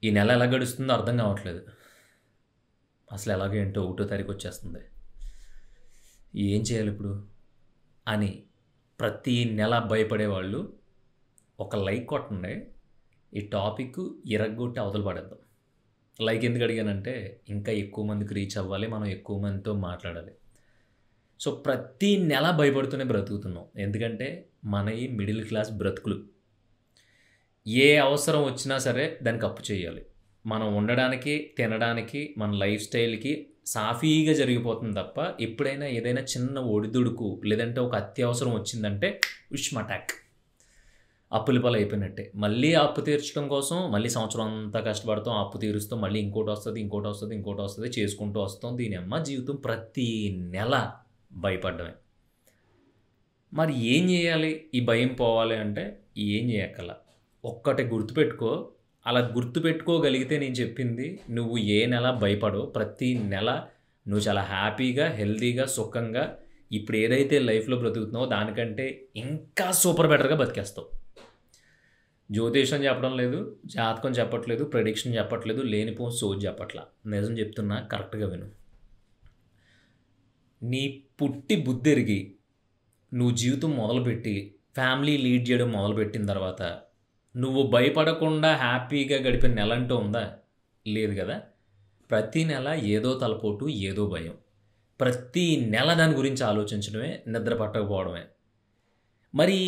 ఈ నెల ఎలా గడుస్తుందో అర్థం కావట్లేదు. అసలు ఎలాగేంటో 1 తారీఖు వచ్చేస్తుంది. ఏం చేయాలి ఇప్పుడు అని ప్రతి నెల భయపడేవాళ్ళు ఒక లైక్ కొట్టండి. ఈ టాపిక్ ఇరగ్గొట్టి అవతల పడేద్దాం. లైక్ ఎందుకు అడిగానంటే ఇంకా ఎక్కువ మందికి రీచ్ అవ్వాలి, మనం ఎక్కువ మందితో మాట్లాడాలి. సో ప్రతి నెల భయపడుతూనే బ్రతుకుతున్నాం. ఎందుకంటే మన ఈ మిడిల్ క్లాస్ బ్రతుకులు ఏ అవసరం వచ్చినా సరే దానికి అప్పు చేయాలి. మనం ఉండడానికి, తినడానికి, మన లైఫ్ స్టైల్కి సాఫీగా జరిగిపోతుంది తప్ప ఎప్పుడైనా ఏదైనా చిన్న ఒడిదుడుకు లేదంటే ఒక అత్యవసరం వచ్చిందంటే అటాక్ అప్పుల పాలు అయిపోయినట్టే. మళ్ళీ ఆ అప్పు తీర్చడం కోసం మళ్ళీ సంవత్సరం అంతా కష్టపడతాం, అప్పు తీరుస్తాం, మళ్ళీ ఇంకోటి వస్తుంది చేసుకుంటూ వస్తాం. దీని అమ్మ జీవితం ప్రతి నెల భయపడ్డమే. మరి ఏం చేయాలి ఈ భయం పోవాలి అంటే? ఏం చేయక్కల, ఒక్కటి గుర్తుపెట్టుకో. అలా గుర్తుపెట్టుకోగలిగితే నేను చెప్పింది, నువ్వు ఏ నెల భయపడో, ప్రతి నెల నువ్వు చాలా హ్యాపీగా, హెల్తీగా, సుఖంగా ఇప్పుడు ఏదైతే లైఫ్లో బ్రతుకుతున్నావో దానికంటే ఇంకా సూపర్ బెటర్గా బతికేస్తావు. జ్యోతిషం చెప్పడం లేదు, జాతకం చెప్పట్లేదు, ప్రెడిక్షన్ చెప్పట్లేదు, లేనిపోని సోజ్ చెప్పట్లా. నిజం చెప్తున్నా, కరెక్ట్గా విను. నీ పుట్టి బుద్ధెరిగి నువ్వు జీవితం మొదలుపెట్టి ఫ్యామిలీ లీడ్ చేయడం మొదలుపెట్టిన తర్వాత నువ్వు భయపడకుండా హ్యాపీగా గడిపిన నెల అంటూ ఉందా? లేదు కదా. ప్రతి నెల ఏదో తలపోటు, ఏదో భయం. ప్రతి నెల దాని గురించి ఆలోచించడమే, నిద్ర పట్టకపోవడమే. మరి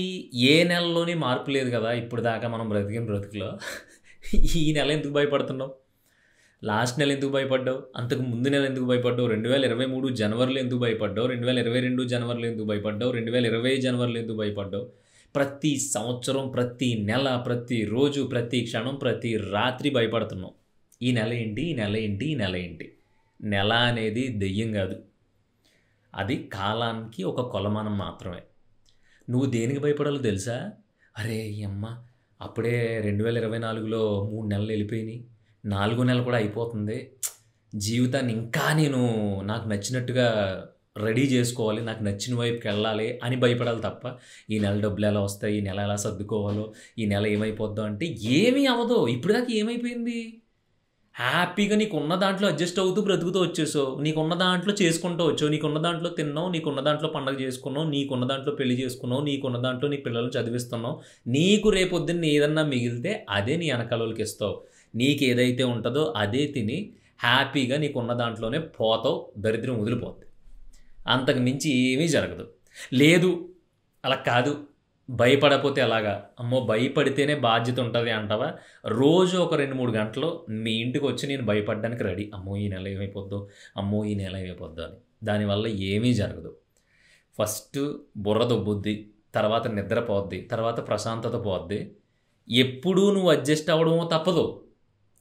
ఏ నెలలోని మార్పు లేదు కదా ఇప్పుడు దాకా మనం బ్రతికిన బ్రతుకులో. ఈ నెల ఎందుకు భయపడుతున్నావు? లాస్ట్ నెల ఎందుకు భయపడ్డావు? అంతకు ముందు నెల ఎందుకు భయపడ్డావు? 2023 జనవరిలో ఎందుకు భయపడ్డావు? 2022 జనవరిలో ఎందుకు భయపడ్డావు? 2020 జనవరిలో ఎందుకు భయపడ్డావు? ప్రతి సంవత్సరం, ప్రతి నెల, ప్రతి రోజు, ప్రతి క్షణం, ప్రతి రాత్రి భయపడుతున్నాం. ఈ నెల ఏంటి, ఈ నెల ఏంటి, ఈ నెల ఏంటి? నెల అనేది దెయ్యం కాదు, అది కాలానికి ఒక కొలమానం మాత్రమే. నువ్వు దేనికి భయపడాలో తెలుసా? అరే అమ్మ, అప్పుడే 2024లో 3 నెలలు వెళ్ళిపోయినాయి, 4 నెలలు కూడా అయిపోతుంది, జీవితాన్ని ఇంకా నేను నాకు నచ్చినట్టుగా రెడీ చేసుకోవాలి, నాకు నచ్చిన వైపుకి వెళ్ళాలి అని భయపడాలి తప్ప ఈ నెల డబ్బులు ఎలా వస్తాయి, ఈ నెల ఎలా సర్దుకోవాలో, ఈ నెల ఏమైపోద్దాం అంటే ఏమీ అవ్వదు. ఇప్పుడు దాకా ఏమైపోయింది? హ్యాపీగా నీకున్న దాంట్లో అడ్జస్ట్ అవుతూ బ్రతుకుతూ వచ్చేసావు, నీకున్న దాంట్లో చేసుకుంటూ వచ్చావు, నీకున్న దాంట్లో తిన్నావు, నీకున్న దాంట్లో పండగ చేసుకున్నావు, నీకున్న దాంట్లో పెళ్లి చేసుకున్నావు, నీకున్న దాంట్లో నీ పిల్లలను చదివిస్తున్నావు. నీకు రేపొద్దున్న ఏదన్నా మిగిలితే అదే నీ వెనకాలకి ఇస్తావు. నీకు ఏదైతే ఉంటుందో అదే తిని హ్యాపీగా నీకున్న దాంట్లోనే పోతావు, దరిద్రం వదిలిపోద్ది. అంతకు మించి ఏమీ జరగదు. లేదు అలా కాదు, భయపడకపోతే ఎలాగా? అమ్మో భయపడితేనే బాధ్యత ఉంటుంది అంటావా? రోజు ఒక 2-3 గంటలు మీ ఇంటికి వచ్చి నేను భయపడడానికి రెడీ. అమ్మో ఈ నెల ఏమైపోద్దో, అమ్మో ఈ నెల ఏమైపోద్దో అని. దానివల్ల ఏమీ జరగదు. ఫస్ట్ బుర్ర దొబ్బుద్ది, తర్వాత నిద్ర పోద్ది, తర్వాత ప్రశాంతత పోద్ది. ఎప్పుడూ నువ్వు అడ్జస్ట్ అవ్వడమో తప్పదు.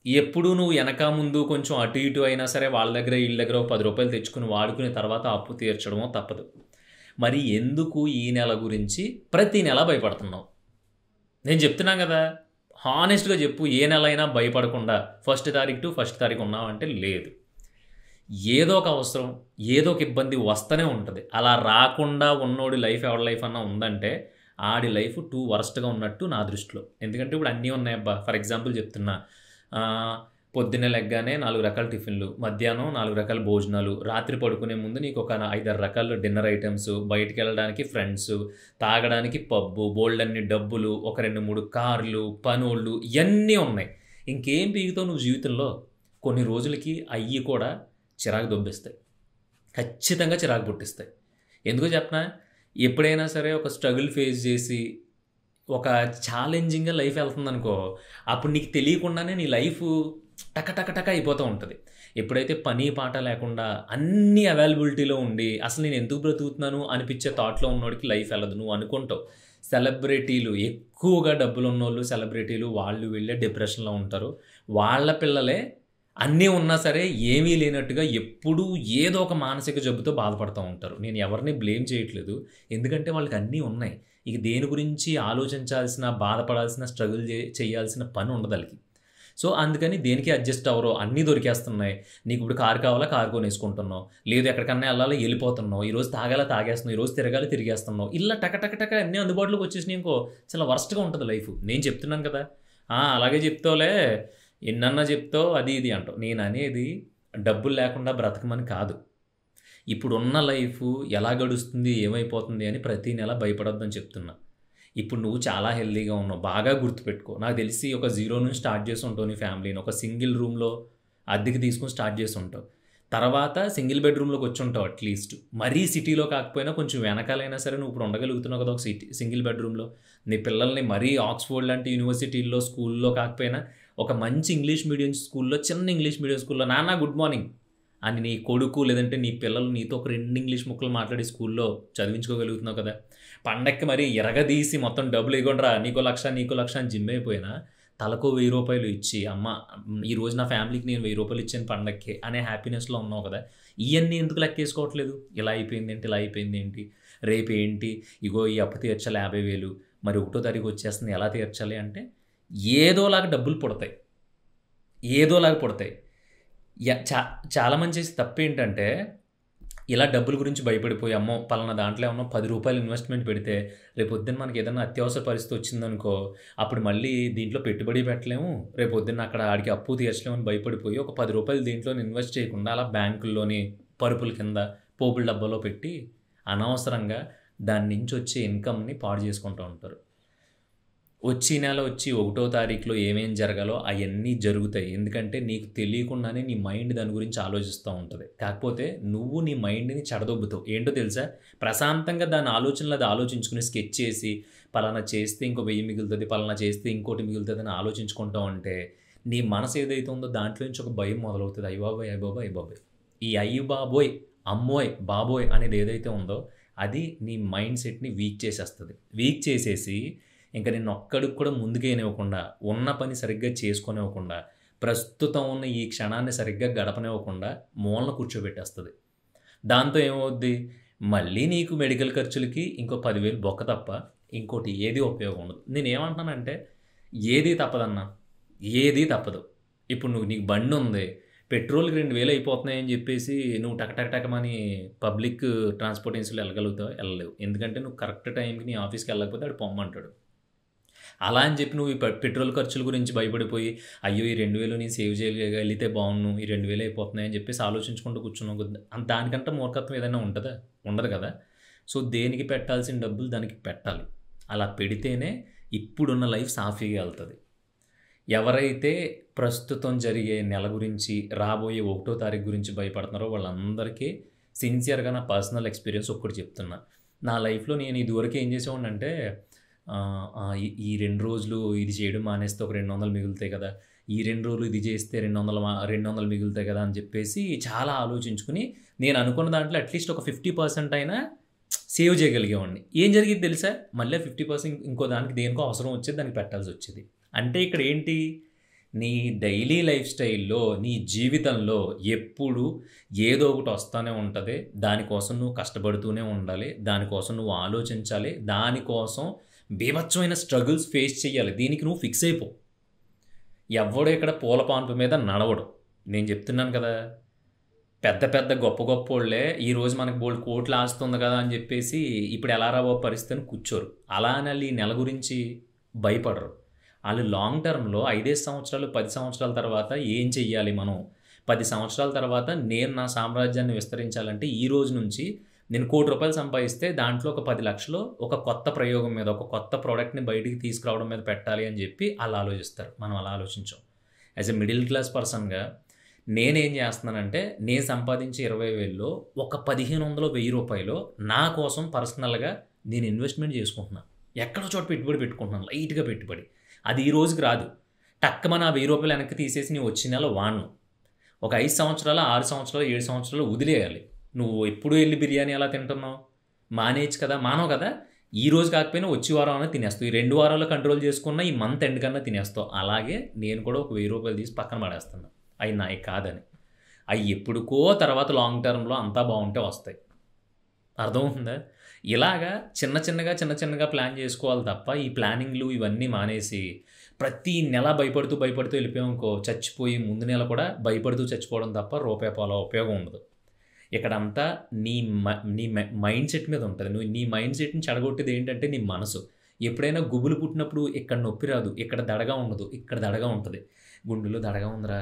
ఎప్పుడూ నువ్వు వెనక ముందు కొంచెం అటు ఇటు అయినా సరే వాళ్ళ దగ్గర వీళ్ళ దగ్గర ఒక 10 రూపాయలు తెచ్చుకుని వాడుకునే తర్వాత అప్పు తీర్చడమో తప్పదు. మరి ఎందుకు ఈ నెల గురించి ప్రతి నెల భయపడుతున్నావు? నేను చెప్తున్నాను కదా, హానెస్ట్గా చెప్పు. ఏ నెల అయినా భయపడకుండా 1 తారీఖు టు 1 తారీఖు ఉన్నావంటే లేదు. ఏదో ఒక అవసరం, ఏదో ఒక ఇబ్బంది వస్తూనే ఉంటుంది. అలా రాకుండా ఉన్నోడి లైఫ్ ఎవరి లైఫ్ అన్నా ఉందంటే ఆడి లైఫ్ 2 వరస్ట్గా ఉన్నట్టు నా దృష్టిలో. ఎందుకంటే ఇప్పుడు అన్నీ ఉన్నాయబ్బా. ఫర్ ఎగ్జాంపుల్ చెప్తున్నా, పొద్దున్నే లెగ్గానే 4 రకాల టిఫిన్లు, మధ్యాహ్నం 4 రకాల భోజనాలు, రాత్రి పడుకునే ముందు నీకు ఒక 5-6 రకాల డిన్నర్ ఐటమ్స్, బయటికి వెళ్ళడానికి ఫ్రెండ్స్, తాగడానికి పబ్బు, బోల్డన్ని డబ్బులు, ఒక 2-3 కార్లు, పనోళ్ళు, ఇవన్నీ ఉన్నాయి. ఇంకేం పీగుతావు నువ్వు జీవితంలో? కొన్ని రోజులకి అయ్యి కూడా చిరాకు దొబ్బిస్తాయి, ఖచ్చితంగా చిరాకు పుట్టిస్తాయి. ఎందుకో చెప్పనా? ఎప్పుడైనా సరే ఒక స్ట్రగుల్ ఫేస్ చేసి ఒక ఛాలెంజింగ్గా లైఫ్ వెళ్తుందనుకో, అప్పుడు నీకు తెలియకుండానే నీ లైఫ్ టక అయిపోతూ ఉంటుంది. ఎప్పుడైతే పని పాట లేకుండా అన్నీ అవైలబిలిటీలో ఉండి అసలు నేను ఎందుకు బ్రతుకుతున్నాను అనిపించే థాట్లో ఉన్నోడికి లైఫ్ వెళ్ళదు. నువ్వు అనుకుంటావు సెలబ్రిటీలు, ఎక్కువగా డబ్బులు ఉన్నోళ్ళు సెలబ్రిటీలు, వాళ్ళు వెళ్ళే డిప్రెషన్లో ఉంటారు. వాళ్ళ పిల్లలే అన్నీ ఉన్నా సరే ఏమీ లేనట్టుగా ఎప్పుడూ ఏదో ఒక మానసిక జబ్బుతో బాధపడుతూ ఉంటారు. నేను ఎవరిని బ్లేమ్ చేయట్లేదు, ఎందుకంటే వాళ్ళకి అన్నీ ఉన్నాయి. ఇక దేని గురించి ఆలోచించాల్సిన, బాధపడాల్సిన, స్ట్రగుల్ చేయాల్సిన పని ఉండదు వాళ్ళకి. సో అందుకని దేనికి అడ్జస్ట్ అవ్వరో, అన్నీ దొరికేస్తున్నాయి. నీకు ఇప్పుడు కారు కావాలా, కారు కొనేసుకుంటున్నావు, లేదు ఎక్కడికన్నా వెళ్ళాలా వెళ్ళిపోతున్నావు, ఈరోజు తాగాలా తాగేస్తున్నావు, ఈరోజు తిరగాలి తిరిగేస్తున్నావు. ఇలా టక అన్నీ అందుబాటులోకి వచ్చేసినాయి ఇంకో చాలా వరస్ట్గా ఉంటుంది లైఫ్. నేను చెప్తున్నాను కదా, అలాగే చెప్తావులే, ఎన్నన్నా చెప్తావు అది ఇది అంటావు. నేను అనేది డబ్బులు లేకుండా బ్రతకమని కాదు. ఇప్పుడున్న లైఫ్ ఎలా గడుస్తుంది, ఏమైపోతుంది అని ప్రతి నెల భయపడొద్దని చెప్తున్నా. ఇప్పుడు నువ్వు చాలా హెల్తీగా ఉన్నావు. బాగా గుర్తుపెట్టుకో. నాకు తెలిసి ఒక 0 నుంచి స్టార్ట్ చేసి ఉంటావు నీ ఫ్యామిలీని. ఒక సింగిల్ రూమ్‌లో అద్దెకి తీసుకొని స్టార్ట్ చేసి ఉంటావు. తర్వాత సింగిల్ బెడ్‌రూమ్‌లోకి వచ్చి ఉంటావు అట్‌లీస్ట్. మరీ సిటీలో కాకపోయినా కొంచెం వెనకాలైనా సరే నువ్వు ఇప్పుడు ఉండగలుగుతున్నావు కదా! ఒక సింగిల్ బెడ్‌రూమ్‌లో. నీ పిల్లల్ని మరీ ఆక్స్‌ఫోర్డ్ లాంటి యూనివర్సిటీల్లో, స్కూల్‌లో కాకపోయినా ఒక మంచి ఇంగ్లీష్ మీడియం స్కూల్‌లో, చిన్న ఇంగ్లీష్ మీడియం స్కూల్‌లో నాన్న గుడ్ మార్నింగ్ అని నీ కొడుకు లేదంటే నీ పిల్లలు నీతో ఒక 2 ఇంగ్లీష్ ముక్కలు మాట్లాడి స్కూల్‌లో చదివించుకోగలుగుతున్నావు కదా! పండక్కి మరి ఇరగదీసి మొత్తం డబ్బులు ఇగోండ్రా నీకో 1,00,000 నీకో 1,00,000 అని జిమ్ అయిపోయినా తలకో రూ. 1000 ఇచ్చి అమ్మ ఈరోజు నా ఫ్యామిలీకి నేను రూ. 1000 ఇచ్చాను పండక్కి అనే హ్యాపీనెస్‌లో ఉన్నావు కదా! ఇయన్నీ ఎందుకు లెక్కేసుకోవట్లేదు? ఇలా అయిపోయిందేంటి? ఇలా అయిపోయిందేంటి? రేపేంటి? ఇగో ఈ అప్పు తీర్చాలి 50,000 మరి 1 తారీఖు వచ్చేస్తుంది ఎలా తీర్చాలి అంటే ఏదోలాగా డబ్బులు పుడతాయి. ఏదోలాగా పుడతాయి. చాలామంది చేసే తప్పేంటంటే ఇలా డబ్బుల గురించి భయపడిపోయి అమ్మో పలానా దాంట్లో ఏమన్నా రూ. 10 ఇన్వెస్ట్మెంట్ పెడితే రేపొద్దున మనకి ఏదైనా అత్యవసర పరిస్థితి వచ్చిందనుకో అప్పుడు మళ్ళీ దీంట్లో పెట్టుబడి పెట్టలేము. రేపొద్దున అక్కడ ఆడికి అప్పు తీర్చలేమని భయపడిపోయి ఒక రూ. 10 దీంట్లో ఇన్వెస్ట్ చేయకుండా అలా బ్యాంకుల్లోని పరుపుల కింద పోపుల డబ్బాలో పెట్టి అనవసరంగా దాని నుంచి వచ్చే ఇన్కమ్‌ని పాడు చేసుకుంటూ ఉంటారు. వచ్చి నెల వచ్చి 1వ తారీఖులో ఏమేం జరగాలో అయన్నీ జరుగుతాయి. ఎందుకంటే నీకు తెలియకుండానే నీ మైండ్ దాని గురించి ఆలోచిస్తూ ఉంటది. కాకపోతే నువ్వు నీ మైండ్‌ని చెడదొబ్బుతావు. ఏంటో తెలుసా? ప్రశాంతంగా దాని ఆలోచనలు అది ఆలోచించుకుని స్కెచ్ చేసి పలానా చేస్తే ఇంకో 1000 మిగులుతది, పలానా చేస్తే ఇంకోటి మిగులుతదని ఆలోచించుకుంటూ ఉంటే నీ మనసు ఏదైతే ఉందో దాంట్లో నుంచి ఒక భయం మొదలవుతది. అయ్య బాబోయ్! అయ్య బాబోయ్! అయ్య బాబోయ్! ఈ అయ్య బాబోయ్! అమ్మోయ్! బాబోయ్! అనేది ఏదైతే ఉందో అది నీ మైండ్ సెట్‌ని వీక్ చేసేస్తది. వీక్ చేసేసి ఇంక నిన్నొక్కడికి కూడా ముందుకేయనివ్వకుండా, ఉన్న పని సరిగ్గా చేసుకోనివ్వకుండా, ప్రస్తుతం ఉన్న ఈ క్షణాన్ని సరిగ్గా గడపనివ్వకుండా మూలన కూర్చోబెట్టేస్తది. దాంతో ఏమవుద్ది? మళ్ళీ నీకు మెడికల్ ఖర్చులకి ఇంకో 10,000 బొక్క తప్ప ఇంకోటి ఏది ఉపయోగం ఉండదు. నేనేమంటున్నానంటే ఏది తప్పదన్నా. ఏది తప్పదు. ఇప్పుడు నీకు బండుంది. పెట్రోల్‌కి 2,000 అయిపోతున్నాయని చెప్పేసి నువ్వు టక టక టకమని పబ్లిక్ ట్రాన్స్‌పోర్టేషన్‌లో ఎళ్ళగలుగుతావా? ఎళ్ళలేవు. ఎందుకంటే నువ్వు కరెక్ట్ టైంకి నీ ఆఫీస్‌కి ఎళ్ళకపోతే ఆడు పొమ్మంటాడు. అలా అని చెప్పి నువ్వు ఈ పెట్రోల్ ఖర్చుల గురించి భయపడిపోయి, అయ్యో! ఈ 2,000 నేను సేవ్ చేయగలిగితే బావున్ను. ఈ 2,000 అయిపోతున్నాయని చెప్పేసి ఆలోచించుకుంటూ కూర్చున్నావు కదా! దానికంటే మూర్ఖత్వం ఏదైనా ఉంటదా? ఉండదు కదా! సో, దేనికి పెట్టాల్సిన డబ్బులు దానికి పెట్టాలి. అలా పెడితేనే ఇప్పుడున్న లైఫ్ సాఫీగా ఎళ్తది. ఎవరైతే ప్రస్తుతం జరిగే నెల గురించి, రాబోయే 1వ తారీఖు గురించి భయపడుతున్నారో వాళ్ళందరికీ సిన్సియర్‌గా నా పర్సనల్ ఎక్స్‌పీరియన్స్ ఒక్కటి చెప్తున్నా. నా లైఫ్‌లో నేను ఇదివరకు ఏం చేసేవాడినంటే ఈ 2 రోజులు ఇది చేయడం మానేస్తే ఒక 200 మిగులుతాయి కదా! ఈ 2 రోజులు ఇది చేస్తే 200 మిగులుతాయి కదా! అని చెప్పేసి చాలా ఆలోచించుకొని నేను అనుకున్న దాంట్లో అట్‌లీస్ట్ ఒక 50% అయినా సేవ్ చేయగలిగేవాడిని. ఏం జరిగిద్ది తెలుసా? మళ్ళీ 50% ఇంకో దానికి దేనికో అవసరం వచ్చేది దానికి పెట్టాల్సొచ్చేది. అంటే ఇక్కడ ఏంటి? నీ డైలీ లైఫ్ స్టైల్‌లో, నీ జీవితంలో ఎప్పుడు ఏదో ఒకటి వస్తానే ఉంటది. దానికోసం నువ్వు కష్టపడుతూనే ఉండాలి. దానికోసం నువ్వు ఆలోచించాలి. దానికోసం బీభత్సమైన స్ట్రగుల్స్ ఫేస్ చేయాలి. దీనికి నువ్వు ఫిక్స్ అయిపో. ఎవ్వడు ఇక్కడ పూల పాన్పు మీద నడవడు. నేను చెప్తున్నాను కదా! పెద్ద పెద్ద గొప్ప గొప్పోళ్ళే ఈరోజు మనకు బోలెడు కోట్లు ఆస్తుంది కదా అని చెప్పేసి ఇప్పుడు ఎలా రా బాబు పరిస్థితి అని కూర్చోరు. అలా అని ఆళ్ళు ఈ నెల గురించి భయపడరు. ఆళ్ళు లాంగ్ టర్మ్‌లో 5 సంవత్సరాలు, 10 సంవత్సరాల తర్వాత ఏం చెయ్యాలి మనం? 10 సంవత్సరాల తర్వాత నేను నా సామ్రాజ్యాన్ని విస్తరించాలంటే ఈ రోజు నుంచి నేను రూ. 1,00,00,000 సంపాదిస్తే దాంట్లో ఒక 10,00,000 ఒక కొత్త ప్రయోగం మీద, ఒక కొత్త ప్రొడక్ట్‌ని బయటికి తీసుకురావడం మీద పెట్టాలి అని చెప్పి ఆళ్ళు ఆలోచిస్తారు. మనం అలా ఆలోచించం. యాస్ ఎ మిడిల్ క్లాస్ పర్సన్‌గా నేనేం చేస్తున్నానంటే నేను సంపాదించే 20,000లో ఒక 1,500, రూ. 1,000 నా కోసం పర్సనల్‌గా నేను ఇన్వెస్ట్‌మెంట్ చేసుకుంటున్నాను. ఎక్కడో చోట పెట్టుబడి పెట్టుకుంటున్నాను. లైట్‌గా పెట్టుబడి. అది ఈ రోజుకి రాదు. టక్కుమని ఆ రూ. 1,000 వెనక్కి తీసేసి నేను వచ్చే నెల వాడను. ఒక 5 సంవత్సరాలు, 6 సంవత్సరాలు, 7 సంవత్సరాలు వదిలేయాలి. నువ్వు ఎప్పుడు ఎళ్లి బిర్యానీ ఎలా తింటున్నావు? మానేయొచ్చు కదా! మానవు కదా! ఈ రోజు కాకపోయినా వచ్చే వారం అన్నా తినేస్తావు. ఈ 2 వారాల్లో కంట్రోల్ చేసుకున్న ఈ మంత్ ఎండ్ కన్నా తినేస్తావు. అలాగే నేను కూడా ఒక రూ. 1,000 తీసి పక్కన పడేస్తున్నా. అయి నాయి కాదని. అయి ఎప్పుడుకో తర్వాత లాంగ్ టర్మ్‌లో అంతా బావుంటే వస్తాయి. అర్థమవుతుందా? ఇలాగా చిన్న చిన్నగా ప్లాన్ చేసుకోవాలి తప్ప ఈ ప్లానింగ్‌లు ఇవన్నీ మానేసి ప్రతి నెల భయపడుతూ వెళ్ళిపోయామనుకో చచ్చిపోయి ముందు నెల కూడా భయపడుతూ చచ్చిపోవడం తప్ప రూపాయి పావలా ఉపయోగం ఉండదు. ఇక్కడంతా నీ మైండ్ సెట్ మీద ఉంటది. నీ మైండ్ సెట్‌ని చెడగొట్టేది ఏంటంటే నీ మనసు. ఎప్పుడైనా గుబులు పుట్టినప్పుడు ఇక్కడ నొప్పి రాదు. ఇక్కడ దడగా ఉండదు. ఇక్కడ దడగా ఉంటది. గుండెలో దడగా ఉందిరా,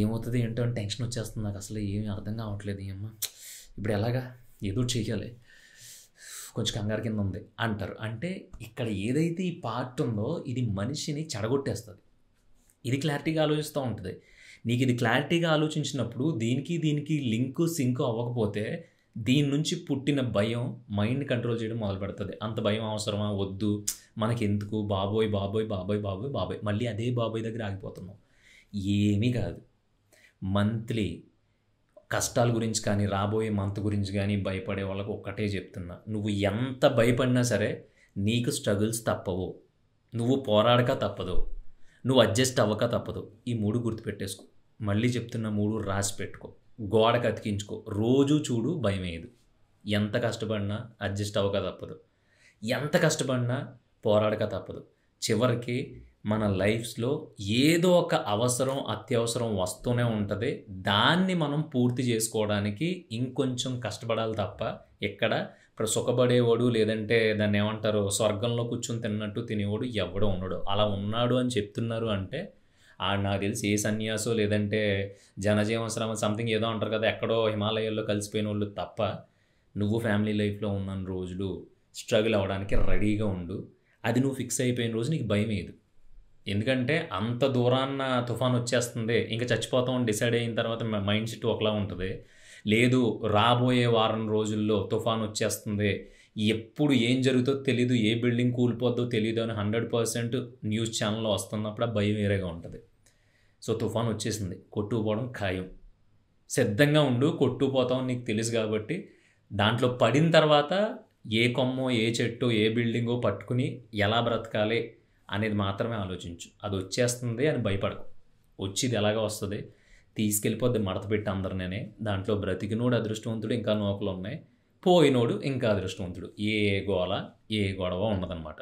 ఏమవుతుంది ఏంటో అని టెన్షన్ వచ్చేస్తుంది, నాకు అసలు ఏమీ అర్థం కావట్లేదు, అమ్మ ఇప్పుడు ఎలాగా, ఏదో చెయ్యాలి, కొంచెం కంగారు కింద ఉంది అంటారు. అంటే ఇక్కడ ఏదైతే ఈ పార్ట్ ఉందో ఇది మనిషిని చెడగొట్టేస్తుంది. ఇది క్లారిటీగా ఆలోచిస్తూ ఉంటుంది. నీకు ఇది క్లారిటీగా ఆలోచించినప్పుడు దీనికి లింకు సింకు అవ్వకపోతే దీని నుంచి పుట్టిన భయం మైండ్ కంట్రోల్ చేయడం మొదలు పెడుతుంది. అంత భయం అవసరమా, వద్దు, మనకెందుకు, బాబోయ్ బాబోయ్ బాబోయ్ బాబోయ్ బాబోయ్, మళ్ళీ అదే బాబోయ్ దగ్గర ఆగిపోతున్నాం. ఏమీ కాదు. మంత్లీ కష్టాల గురించి కానీ రాబోయే మంత్ గురించి కానీ భయపడే వాళ్ళకు ఒక్కటే చెప్తున్నా, నువ్వు ఎంత భయపడినా సరే నీకు స్ట్రగుల్స్ తప్పవు, నువ్వు పోరాడక తప్పదు, నువ్వు అడ్జస్ట్ అవ్వక తప్పదు. ఈ 3 గుర్తుపెట్టేసుకో. మళ్ళీ చెప్తున్న 3 రాసి పెట్టుకో, గోడకు అతికించుకో, రోజు చూడు, భయం వేయదు. ఎంత కష్టపడినా అడ్జస్ట్ అవ్వక తప్పదు, ఎంత కష్టపడినా పోరాడక తప్పదు. చివరికి మన లైఫ్స్లో ఏదో ఒక అవసరం అత్యవసరం వస్తూనే ఉంటుంది. దాన్ని మనం పూర్తి చేసుకోవడానికి ఇంకొంచెం కష్టపడాలి తప్ప ఎక్కడ ఇప్పుడు సుఖపడేవాడు లేదంటే దాన్ని ఏమంటారు స్వర్గంలో కూర్చొని తిన్నట్టు తినేవాడు ఎవడో ఉన్నాడు. అలా ఉన్నాడు అని చెప్తున్నారు అంటే నాకు తెలిసి ఏ సన్యాసో లేదంటే జనజీవనశ్రమ సంథింగ్ ఏదో అంటారు కదా, ఎక్కడో హిమాలయాల్లో కలిసిపోయిన వాళ్ళు తప్ప. నువ్వు ఫ్యామిలీ లైఫ్లో ఉన్న రోజులు స్ట్రగుల్ అవ్వడానికి రెడీగా ఉండు. అది నువ్వు ఫిక్స్ అయిపోయిన రోజు నీకు భయం వేయదు. ఎందుకంటే అంత దూరాన్న తుఫాన్ వచ్చేస్తుంది, ఇంకా చచ్చిపోతాం అని డిసైడ్ అయిన తర్వాత మైండ్ సెట్ ఒకలా ఉంటుంది. లేదు, రాబోయే వారం రోజుల్లో తుఫాన్ వచ్చేస్తుంది, ఎప్పుడు ఏం జరుగుతుందో తెలీదు, ఏ బిల్డింగ్ కూలిపోద్దో తెలీదు అని 100% న్యూస్ ఛానల్లో వస్తున్నప్పుడు ఆ భయం వేరేగా ఉంటుంది. సో తుఫాన్ వచ్చేసింది, కొట్టుకుపోవడం ఖాయం, సిద్ధంగా ఉండు, కొట్టుకుపోతాం నీకు తెలుసు కాబట్టి. దాంట్లో పడిన తర్వాత ఏ కొమ్మో ఏ చెట్టో ఏ బిల్డింగో పట్టుకుని ఎలా బ్రతకాలి అనేది మాత్రమే ఆలోచించు. అది వచ్చేస్తుంది అని భయపడకు. వచ్చేది ఎలాగ వస్తుంది, తీసుకెళ్ళిపోద్ది మడత పెట్టి అందరినే. దాంట్లో బ్రతికినోడు అదృష్టవంతుడు, ఇంకా నూకలు ఉన్నాయి, పోయినోడు ఇంకా అదృష్టవంతుడు. ఏ గోల ఏ గొడవ ఉండదన్నమాట.